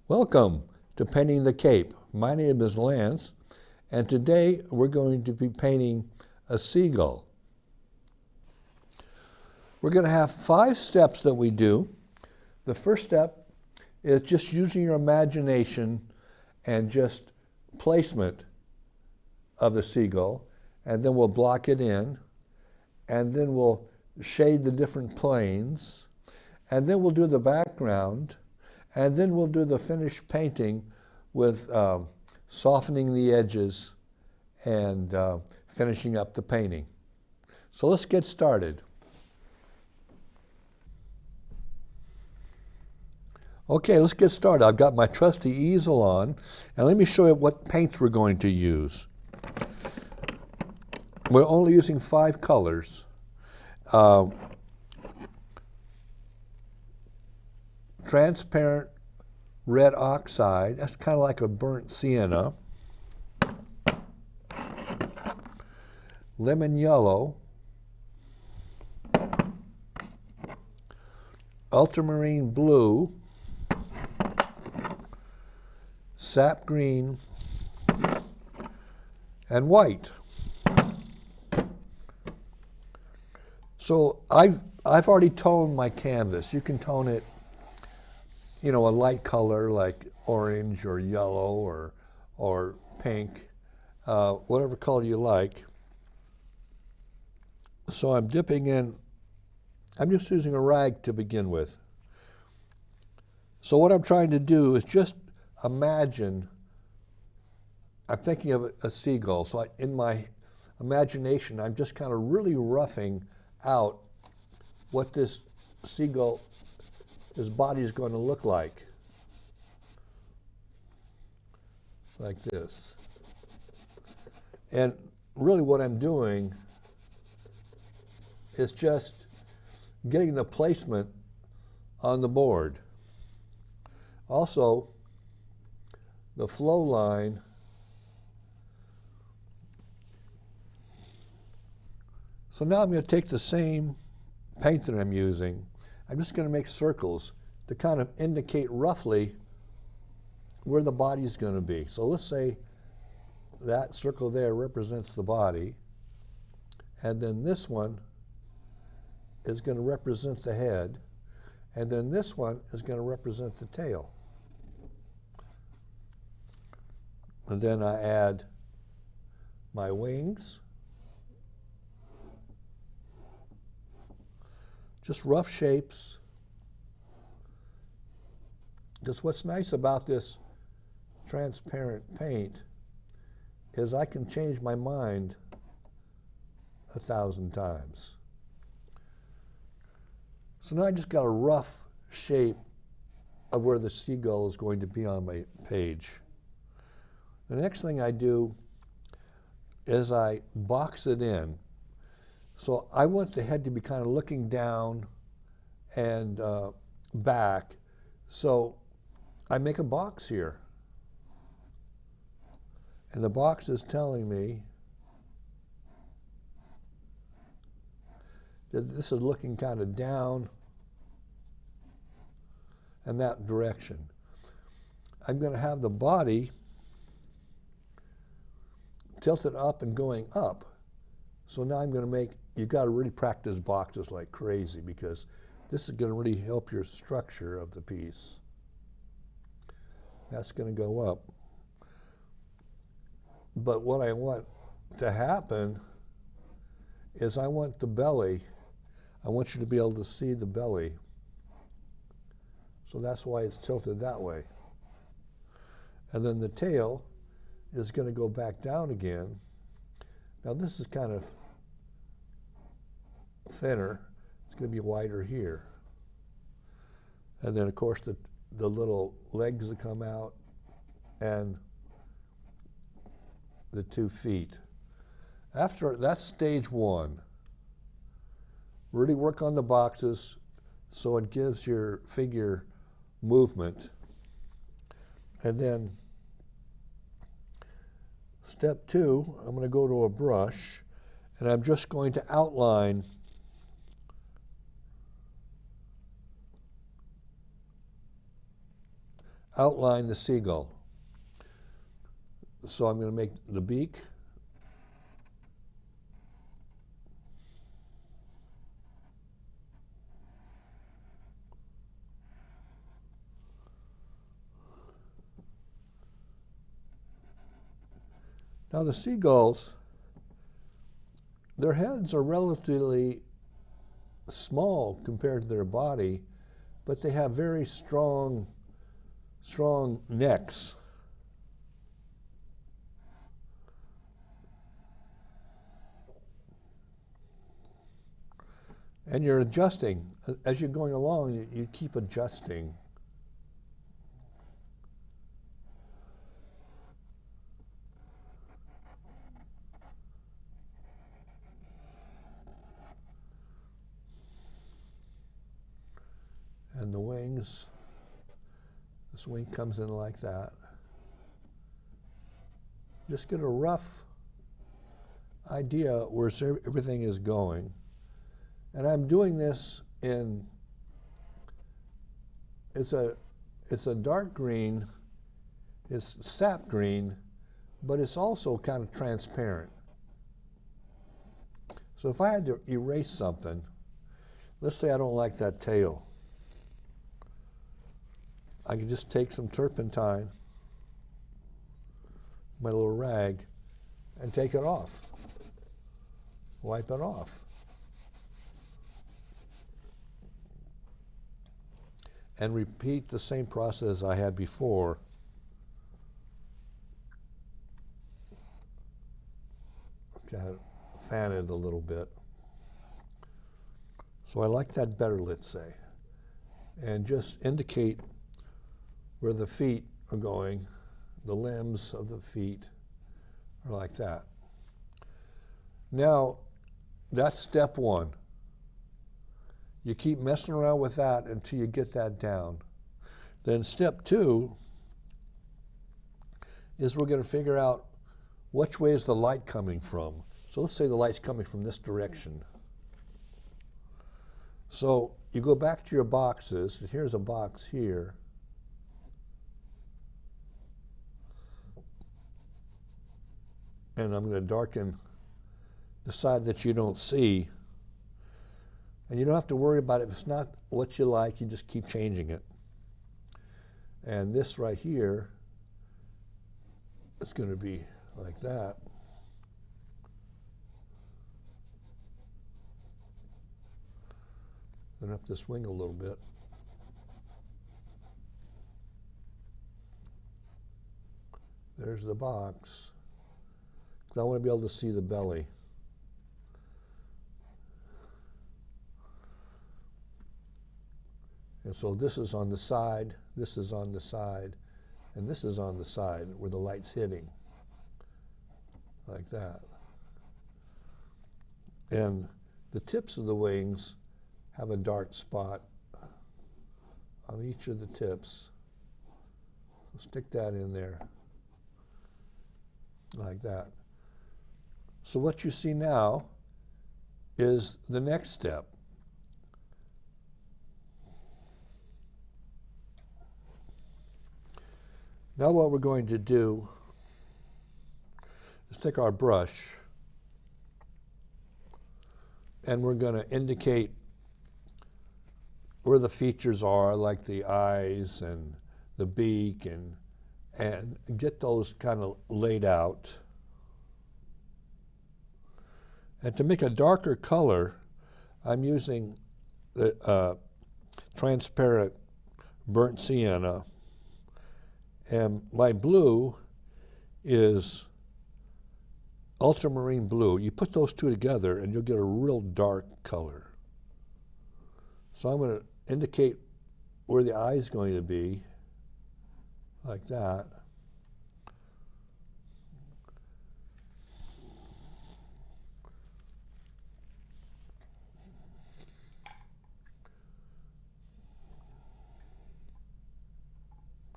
Welcome to Painting the Cape. My name is Lance, and today we're going to be painting a seagull. We're going to have 5 steps that we do. The first step is just using your imagination and just placement of the seagull, and then we'll block it in, and then we'll shade the different planes, and then we'll do the background, and then we'll do the finished painting with softening the edges and finishing up the painting. So let's get started. Okay, let's get started. I've got my trusty easel on, and let me show you what paints we're going to use. We're only using 5 colors. Transparent red oxide, that's kind of like a burnt sienna. Lemon yellow. Ultramarine blue. Sap green. And white. So I've already toned my canvas. You can tone it, you know, a light color like orange or yellow or pink, whatever color you like. So I'm dipping in, I'm just using a rag to begin with. So what I'm trying to do is just imagine, I'm thinking of a seagull, so in my imagination I'm just kind of really roughing out what this seagull, his body is going to look like this. And really what I'm doing is just getting the placement on the board. Also, the flow line So now I'm going to take the same paint that I'm using. I'm just going to make circles to kind of indicate roughly where the body is going to be. So let's say that circle there represents the body, and then this one is going to represent the head, and then this one is going to represent the tail. And then I add my wings. Just rough shapes. Because what's nice about this transparent paint is I can change my mind 1,000 times. So now I just got a rough shape of where the seagull is going to be on my page. The next thing I do is I box it in. So I want the head to be kind of looking down and back. So I make a box here. And the box is telling me that this is looking kind of down in that direction. I'm going to have the body tilted up and going up. So now I'm going to make, you've got to really practice boxes like crazy because this is going to really help your structure of the piece. That's going to go up. But what I want to happen is I want the belly, I want you to be able to see the belly. So that's why it's tilted that way. And then the tail is going to go back down again. Now this is kind of thinner. It's going to be wider here. And then of course the little legs that come out and the 2 feet. After that's stage 1. Really work on the boxes so it gives your figure movement. And then step 2, I'm going to go to a brush and I'm just going to outline the seagull. So I'm going to make the beak. Now the seagulls, their heads are relatively small compared to their body, but they have very strong necks. And you're adjusting. As you're going along, you keep adjusting. And the wings, this wing comes in like that. Just get a rough idea where everything is going. And I'm doing this in, it's a dark green, it's sap green, but it's also kind of transparent. So if I had to erase something, let's say I don't like that tail, I can just take some turpentine, my little rag, and take it off, wipe it off. And repeat the same process I had before. Okay, fan it a little bit. So I like that better, let's say. And just indicate where the feet are going. The limbs of the feet are like that. Now, that's step 1. You keep messing around with that until you get that down. Then step 2 is we're going to figure out which way is the light coming from. So let's say the light's coming from this direction. So you go back to your boxes, and here's a box here. And I'm going to darken the side that you don't see. And you don't have to worry about it. If it's not what you like, you just keep changing it. And this right here is going to be like that. Then up this wing a little bit. There's the box. I want to be able to see the belly. And so this is on the side, this is on the side, and this is on the side where the light's hitting, like that. And the tips of the wings have a dark spot on each of the tips. So stick that in there, like that. So what you see now is the next step. Now what we're going to do is take our brush and we're going to indicate where the features are, like the eyes and the beak, and get those kind of laid out. And to make a darker color, I'm using the transparent burnt sienna, and my blue is ultramarine blue. You put those two together and you'll get a real dark color. So I'm going to indicate where the eye is going to be, like that.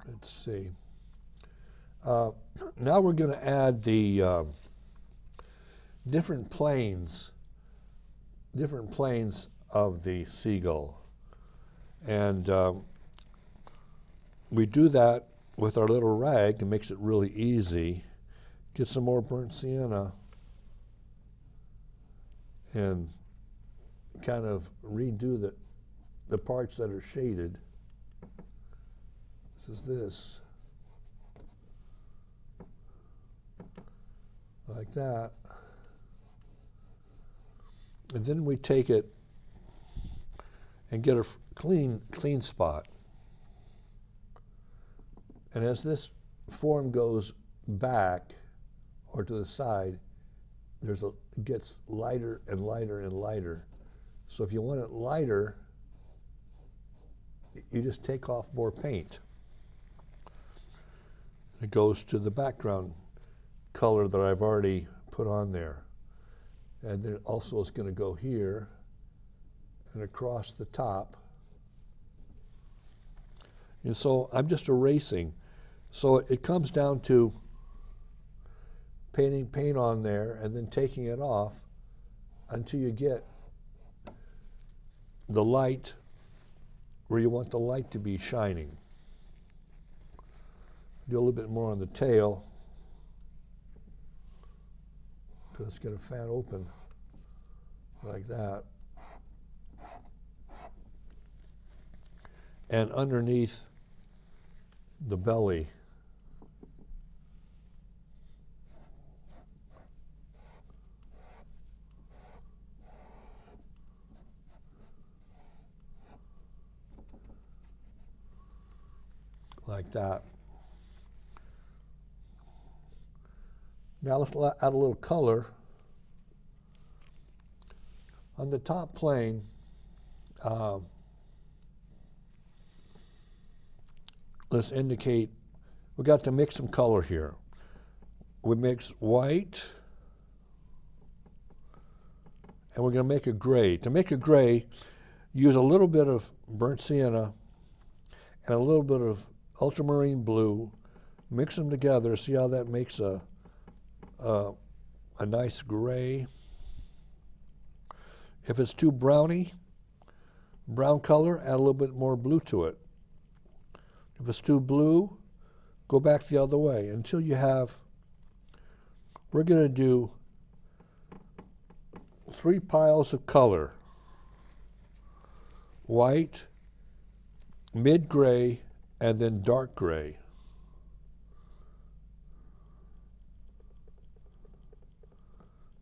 Let's see. Now we're going to add the different planes of the seagull. And we do that with our little rag. It makes it really easy. Get some more burnt sienna and kind of redo the parts that are shaded. This is this. Like that. And then we take it and get a clean spot. And as this form goes back or to the side, it gets lighter and lighter and lighter. So if you want it lighter, you just take off more paint. It goes to the background color that I've already put on there. And then also it's going to go here and across the top. And so I'm just erasing. So it comes down to painting paint on there and then taking it off until you get the light where you want the light to be shining. Do a little bit more on the tail, because it's going to fan open like that. And underneath the belly, like that. Now let's add a little color. On the top plane, let's indicate, we got to mix some color here. We mix white, and we're going to make a gray. To make a gray, use a little bit of burnt sienna and a little bit of ultramarine blue, mix them together, see how that makes a nice gray. If it's too browny, brown color, add a little bit more blue to it. If it's too blue, go back the other way until you have, we're going to do 3 piles of color. White, mid-gray, and then dark gray.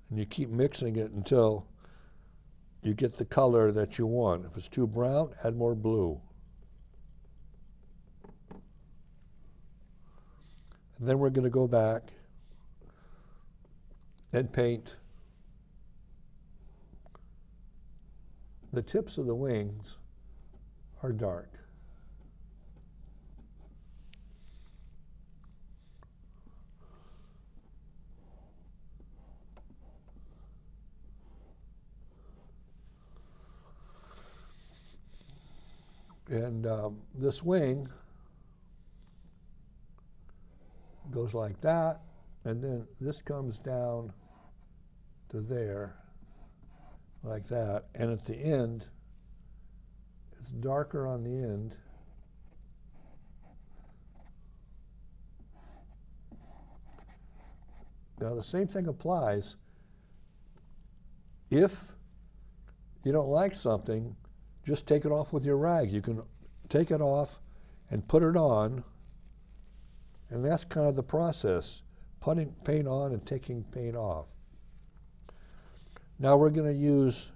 And you keep mixing it until you get the color that you want. If it's too brown, add more blue. And then we're going to go back and paint the tips of the wings are dark. And this wing goes like that, and then this comes down to there, like that. And at the end, it's darker on the end. Now the same thing applies. If you don't like something, just take it off with your rag. You can take it off and put it on, and that's kind of the process, putting paint on and taking paint off. Now we're going to use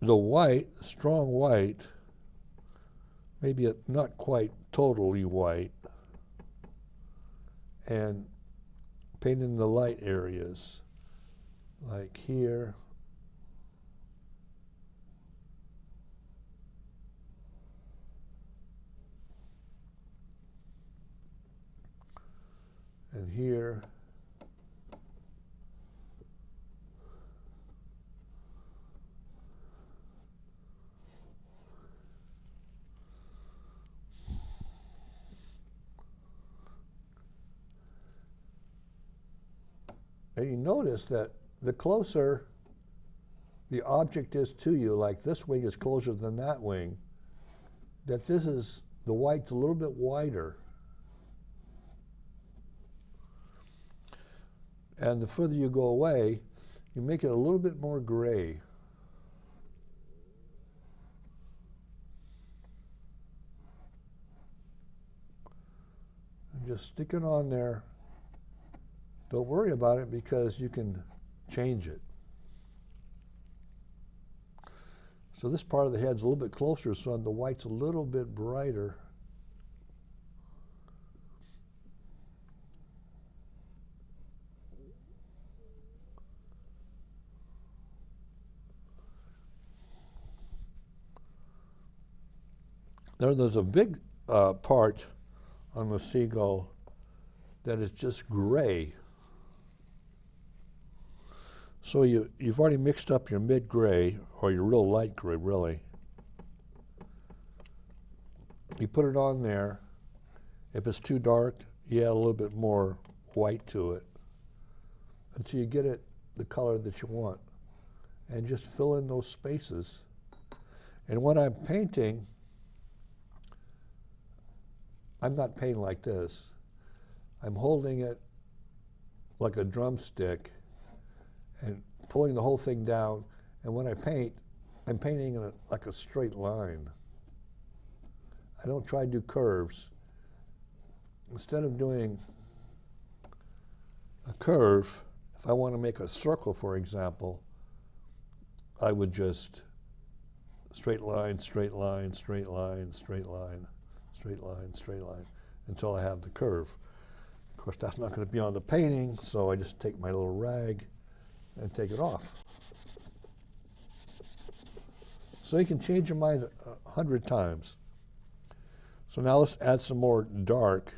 the white, strong white, maybe not quite totally white, and paint in the light areas, like here. And here. And you notice that the closer the object is to you, like this wing is closer than that wing, that this is, the white's a little bit wider. And the further you go away, you make it a little bit more gray. And just stick it on there. Don't worry about it because you can change it. So this part of the head's a little bit closer, so the white's a little bit brighter. There's a big part on the Seagull that is just gray. So you've already mixed up your mid-gray, or your real light gray, really. You put it on there. If it's too dark, you add a little bit more white to it until you get it the color that you want. And just fill in those spaces. And when I'm painting, I'm not painting like this. I'm holding it like a drumstick and pulling the whole thing down. And when I paint, I'm painting in like a straight line. I don't try to do curves. Instead of doing a curve, if I want to make a circle, for example, I would just straight line, straight line, straight line, straight line, straight line, straight line, until I have the curve. Of course, that's not going to be on the painting, so I just take my little rag and take it off. So you can change your mind 100 times. So now let's add some more dark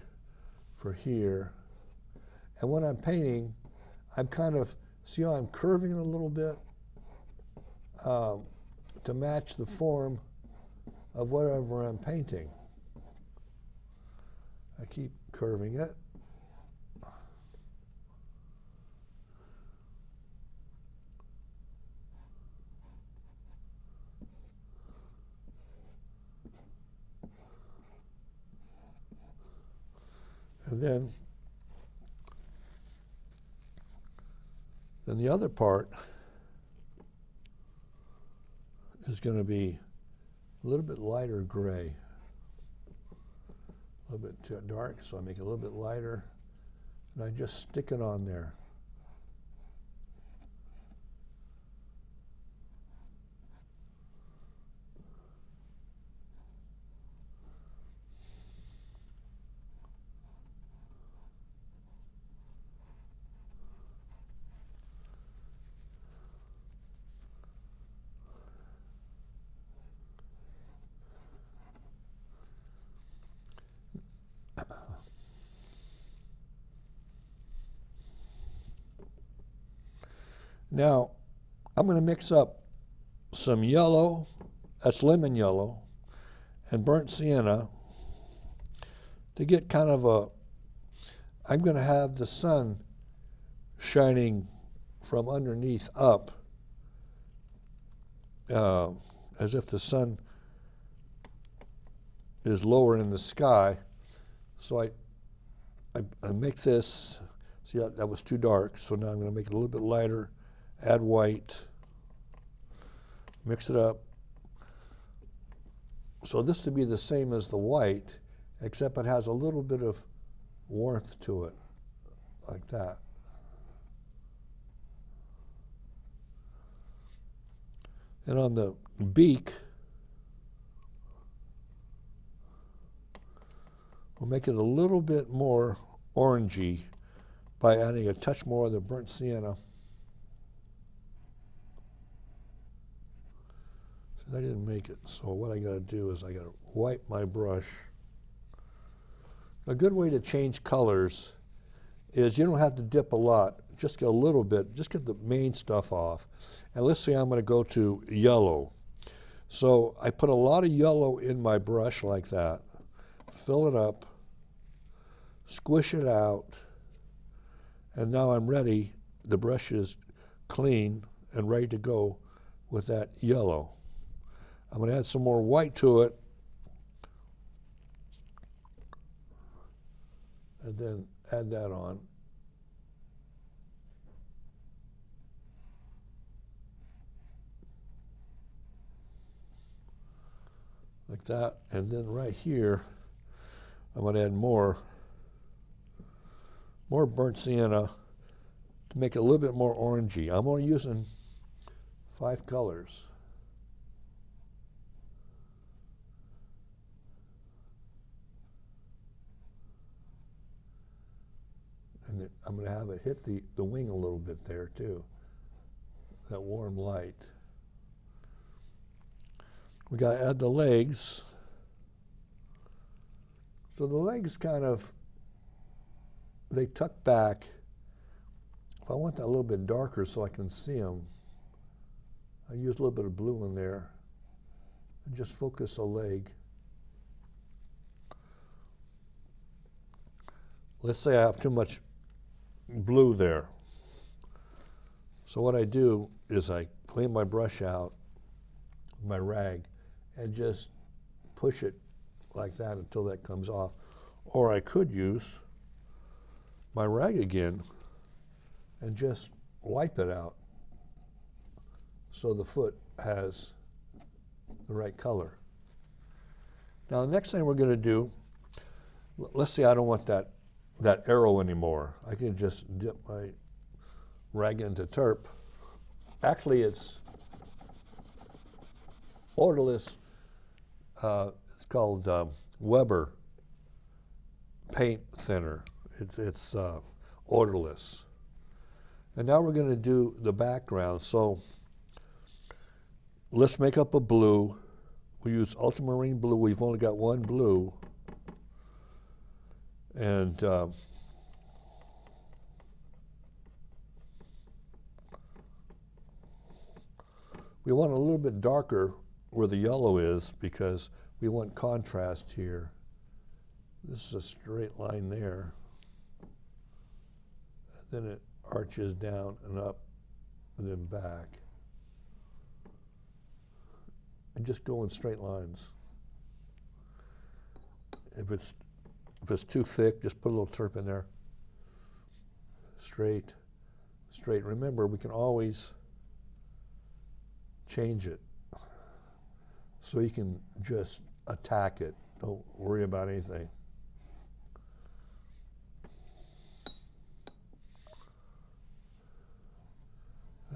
for here. And when I'm painting, I'm kind of, see how I'm curving it a little bit to match the form of whatever I'm painting. I keep curving it. And then the other part is going to be a little bit lighter gray. A little bit too dark, so I make it a little bit lighter, and I just stick it on there. Now, I'm going to mix up some yellow, that's lemon yellow, and burnt sienna to get kind of a, I'm going to have the sun shining from underneath up, as if the sun is lower in the sky. So I make this, see that was too dark, so now I'm going to make it a little bit lighter. Add white, mix it up. So this to be the same as the white, except it has a little bit of warmth to it, like that. And on the beak, we'll make it a little bit more orangey by adding a touch more of the burnt sienna. So I didn't make it, so what I gotta do is I gotta wipe my brush. A good way to change colors is you don't have to dip a lot, just get a little bit, just get the main stuff off. And let's say I'm gonna go to yellow. So I put a lot of yellow in my brush like that, fill it up, squish it out, and now I'm ready. The brush is clean and ready to go with that yellow. I'm going to add some more white to it, and then add that on. Like that, and then right here, I'm going to add more burnt sienna to make it a little bit more orangey. I'm only using 5 colors. And I'm going to have it hit the wing a little bit there too, that warm light. We got to add the legs. So the legs kind of, they tuck back. If I want that a little bit darker so I can see them, I use a little bit of blue in there and just focus a leg. Let's say I have too much blue there. So what I do is I clean my brush out with my rag and just push it like that until that comes off. Or I could use my rag again and just wipe it out so the foot has the right color. Now the next thing we're going to do, let's say I don't want that arrow anymore. I can just dip my rag into turp. Actually, it's odorless. It's called Weber paint thinner. It's odorless. And now we're going to do the background. So let's make up a blue. We use ultramarine blue. We've only got one blue. And we want a little bit darker where the yellow is because we want contrast here. This is a straight line there. And then it arches down and up and then back. And just go in straight lines. If it's too thick, just put a little turp in there. Straight, straight. Remember, we can always change it. So you can just attack it. Don't worry about anything.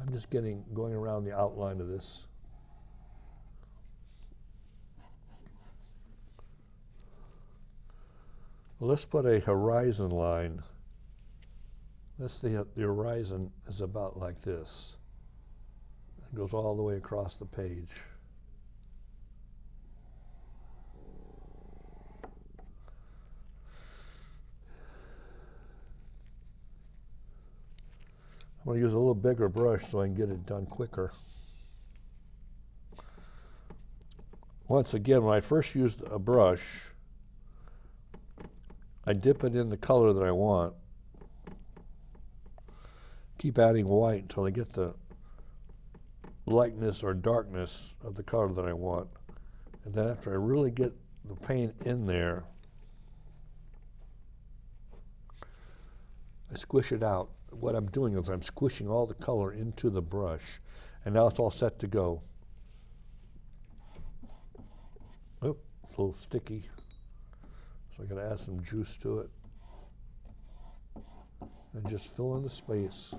I'm just going around the outline of this. Well, let's put a horizon line. Let's see, the horizon is about like this. It goes all the way across the page. I'm going to use a little bigger brush so I can get it done quicker. Once again, when I first used a brush, I dip it in the color that I want. Keep adding white until I get the lightness or darkness of the color that I want. And then after I really get the paint in there, I squish it out. What I'm doing is I'm squishing all the color into the brush, and now it's all set to go. Oh, it's a little sticky, so I got to add some juice to it, and just fill in the space.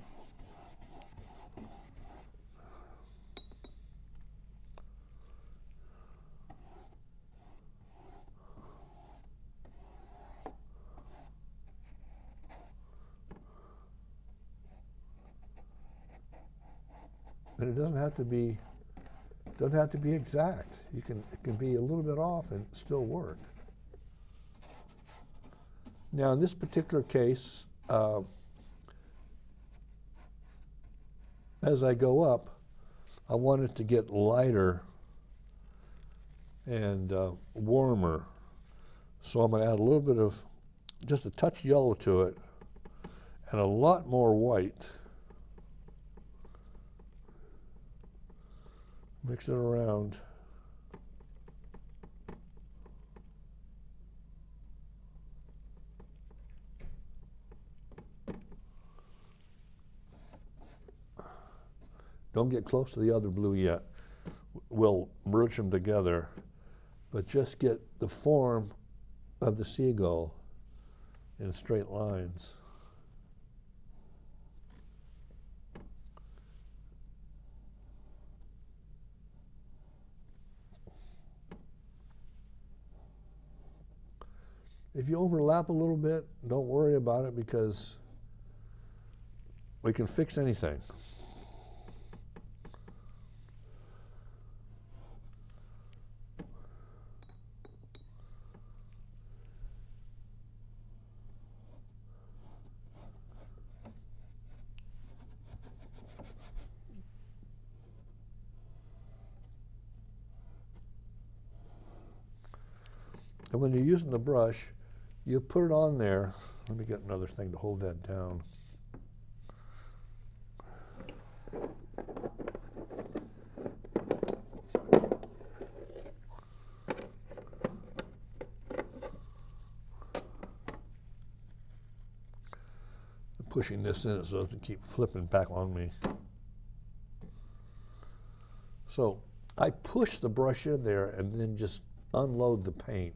And it doesn't have to be exact. It can be a little bit off and still work. Now in this particular case, as I go up, I want it to get lighter and warmer. So I'm going to add a little bit of, just a touch yellow to it, and a lot more white. Mix it around. Don't get close to the other blue yet. We'll merge them together, but just get the form of the seagull in straight lines. If you overlap a little bit, don't worry about it, because we can fix anything. And when you're using the brush, you put it on there. Let me get another thing to hold that down. I'm pushing this in so it doesn't keep flipping back on me. So I push the brush in there and then just unload the paint.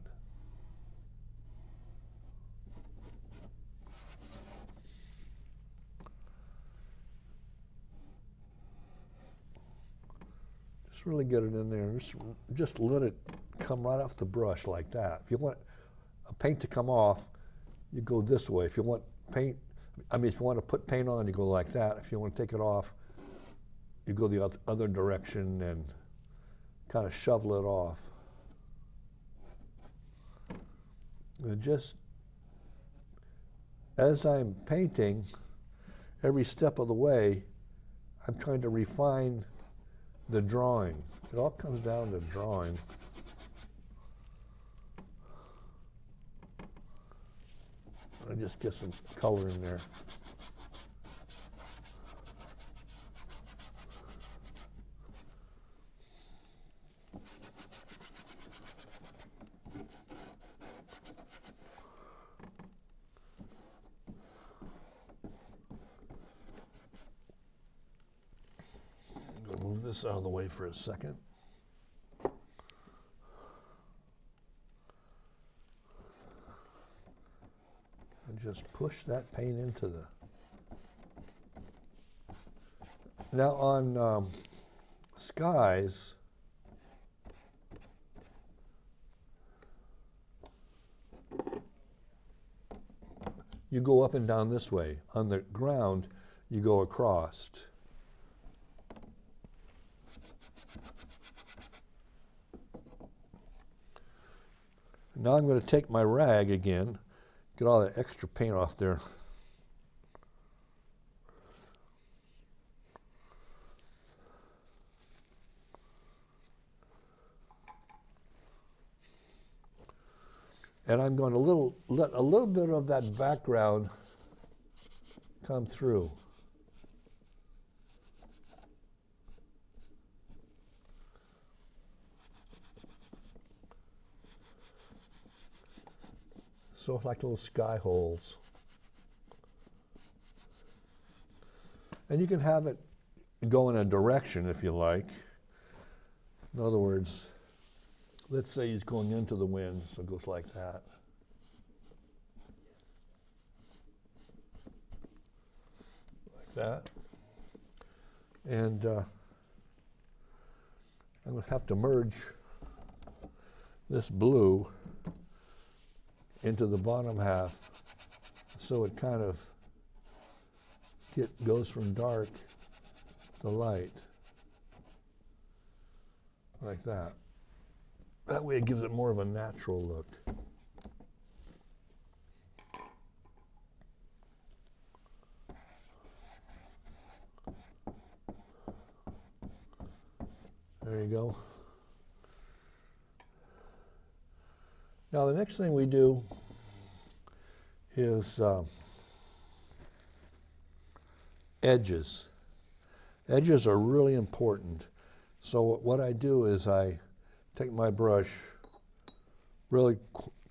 Just really get it in there. Just let it come right off the brush like that. If you want a paint to come off, you go this way. If you want paint, if you want to put paint on, you go like that. If you want to take it off, you go the other direction and kind of shovel it off. And just as I'm painting, every step of the way, I'm trying to refine the drawing. It all comes down to drawing. I just get some color in there. Move this out of the way for a second. And just push that paint into the... Now on skies, you go up and down this way. On the ground, you go across. Now I'm going to take my rag again, get all that extra paint off there. And I'm going to let a little bit of that background come through. So like little sky holes. And you can have it go in a direction if you like. In other words, let's say he's going into the wind, so it goes like that. Like that. And I'm going to have to merge this blue into the bottom half so it kind of goes from dark to light. like that. That way it gives it more of a natural look. There you go. Now the next thing we do is edges. Edges are really important. So what I do is I take my brush, really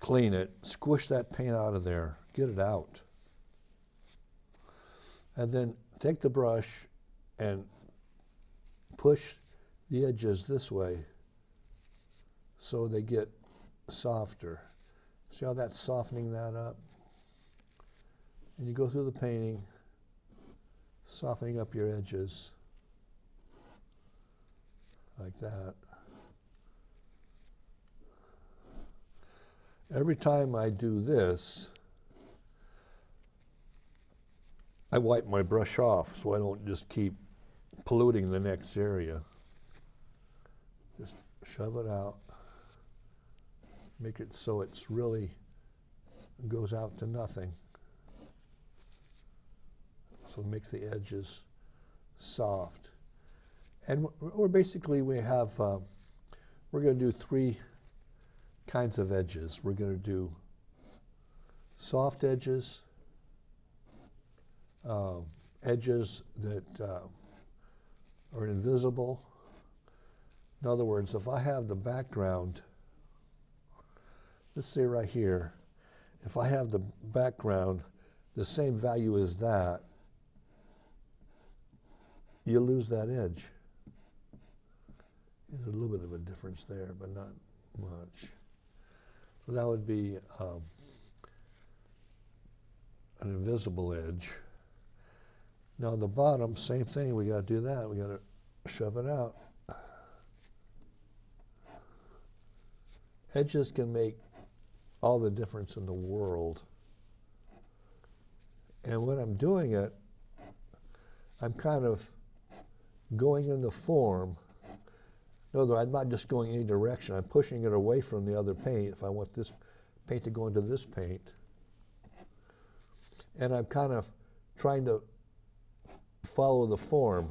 clean it, squish that paint out of there, get it out. And then take the brush and push the edges this way so they get softer. See how that's softening that up? And you go through the painting, softening up your edges like that. Every time I do this, I wipe my brush off so I don't just keep polluting the next area. Just shove it out. Make it so it's really goes out to nothing. So it makes the edges soft. And we're basically, we have, we're going to do 3 kinds of edges. We're going to do soft edges, edges that are invisible. In other words, if I have the background, let's say right here, if I have the background the same value as that, you lose that edge. There's a little bit of a difference there, but not much. So that would be an invisible edge. Now the bottom, same thing, we got to do that. We got to shove it out. Edges can make all the difference in the world. And when I'm doing it, I'm kind of going in the form. In other words, I'm not just going any direction. I'm pushing it away from the other paint if I want this paint to go into this paint. And I'm kind of trying to follow the form.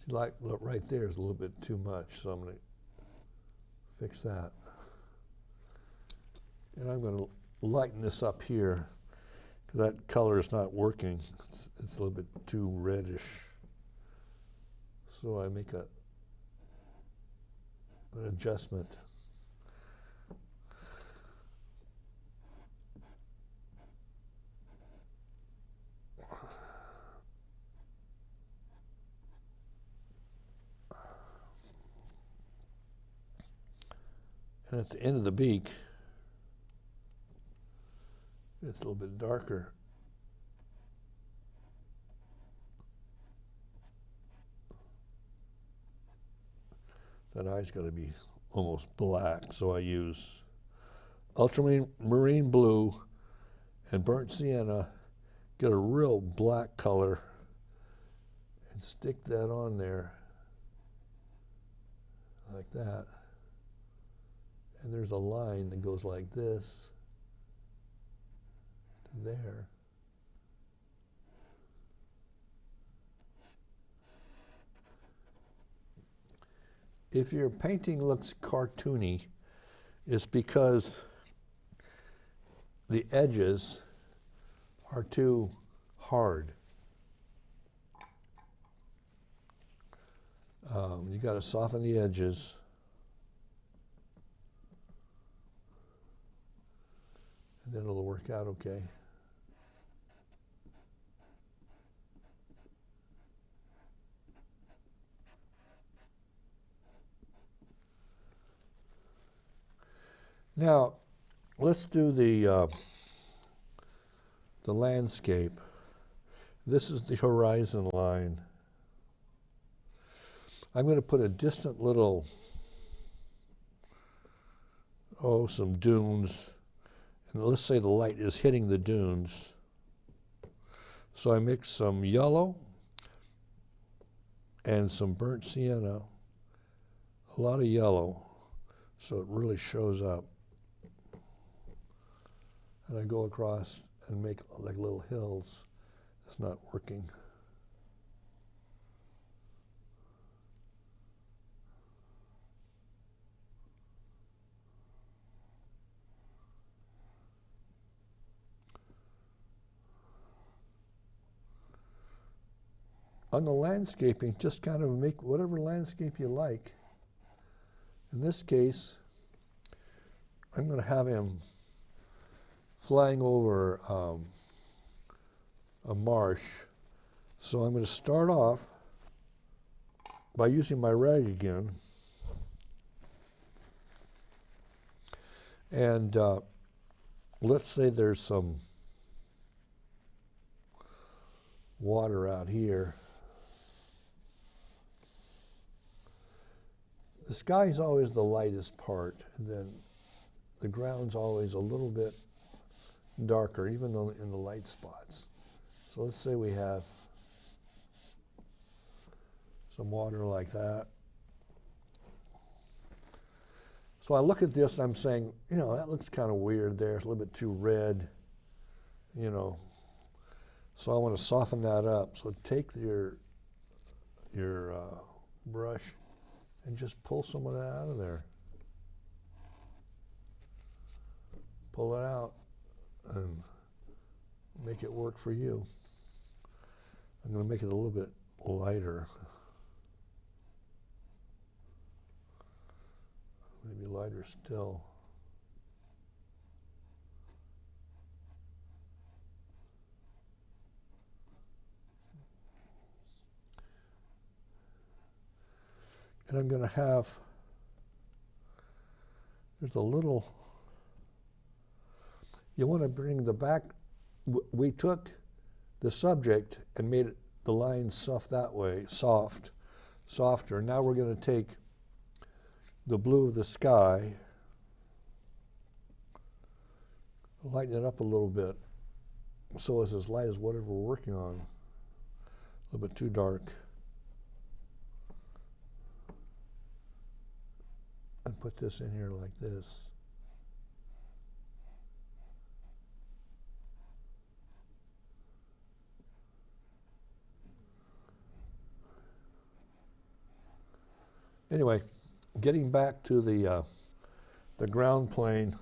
See, like look, right there is a little bit too much, so I'm going to fix that. And I'm going to lighten this up here because that color is not working. It's a little bit too reddish. So I make an adjustment. And at the end of the beak, it's a little bit darker. That eye's got to be almost black, so I use ultramarine blue and burnt sienna, get a real black color, and stick that on there like that. And there's a line that goes like this to there. If your painting looks cartoony, it's because the edges are too hard. You got to soften the edges. And then it'll work out okay. Now, let's do the landscape. This is the horizon line. I'm going to put a distant little, some dunes, And let's say the light is hitting the dunes. So I mix some yellow and some burnt sienna, a lot of yellow, so it really shows up. And I go across and make like little hills. It's not working. On the landscaping, just kind of make whatever landscape you like. In this case, I'm going to have him flying over a marsh. So I'm going to start off by using my rag again. And let's say there's some water out here. The sky is always the lightest part, and then the ground's always a little bit darker, even in the light spots. So let's say we have some water like that. So I look at this and I'm saying, you know, that looks kind of weird there. It's a little bit too red, you know. So I want to soften that up. So take your brush and just pull some of that out of there. Pull it out and make it work for you. I'm going to make it a little bit lighter. Maybe lighter still. And I'm going to have, there's a little, you want to bring the back, we took the subject and made it, the lines soft that way, softer. Now we're going to take the blue of the sky, lighten it up a little bit so it's as light as whatever we're working on. A little bit too dark. And put this in here like this. Anyway, getting back to the ground plane,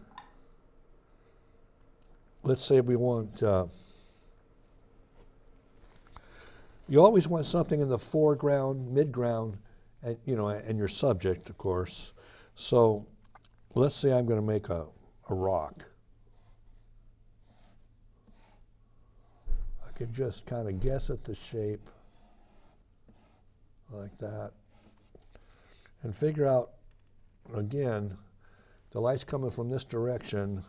let's say we want, you always want something in the foreground, midground, and you know, and your subject, of course. So let's say I'm going to make a rock. I could just kind of guess at the shape like that and figure out, again, the light's coming from this direction,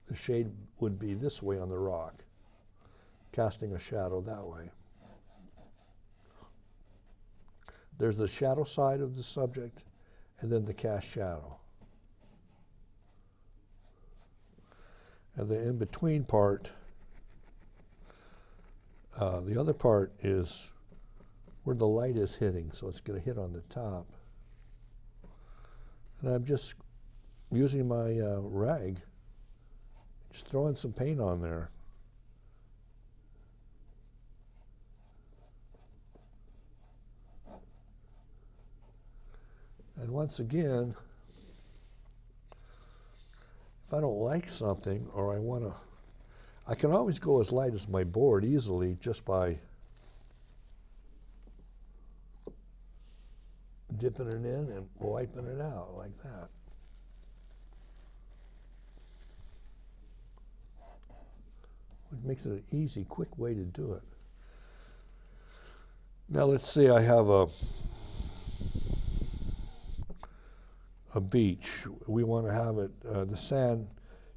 the shade would be this way on the rock, casting a shadow that way. There's the shadow side of the subject, and then the cast shadow. And the in-between part, the other part is where the light is hitting, so it's going to hit on the top. And I'm just using my rag, just throwing some paint on there. And once again, if I don't like something or I want to, I can always go as light as my board easily just by dipping it in and wiping it out like that. It makes it an easy, quick way to do it. Now let's say I have a beach. We want to have it, the sand,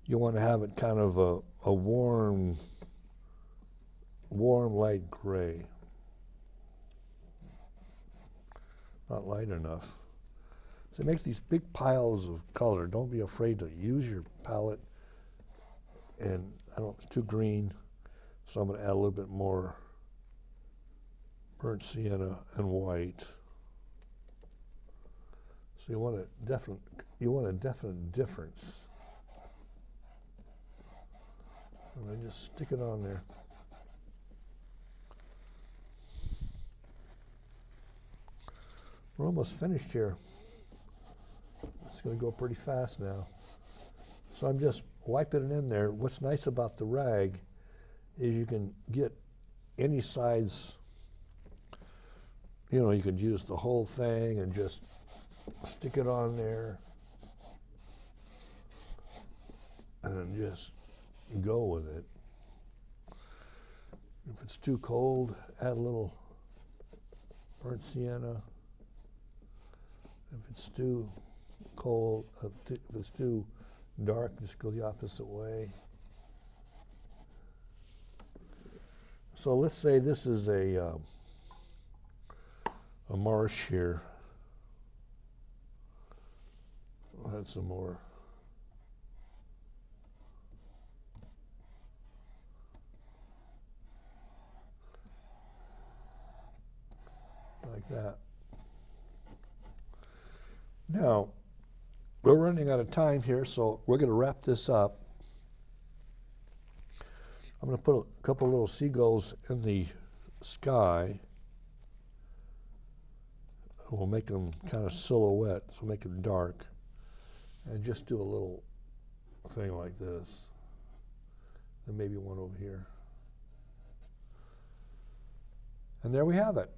you want to have it kind of a warm light gray. Not light enough. So make these big piles of color. Don't be afraid to use your palette. And I don't know if it's too green, so I'm going to add a little bit more burnt sienna and white. So you want a definite difference. And I just stick it on there. We're almost finished here. It's going to go pretty fast now. So I'm just wiping it in there. What's nice about the rag is you can get any size, you know, you could use the whole thing and just stick it on there and just go with it. If it's too cold, add a little burnt sienna. If it's too cold, if it's too dark, just go the opposite way. So let's say this is a marsh here. We'll add some more. Like that. Now, we're running out of time here, so we're going to wrap this up. I'm going to put a couple little seagulls in the sky. We'll make them kind of silhouette, so make it dark. And just do a little thing like this. And maybe one over here. And there we have it.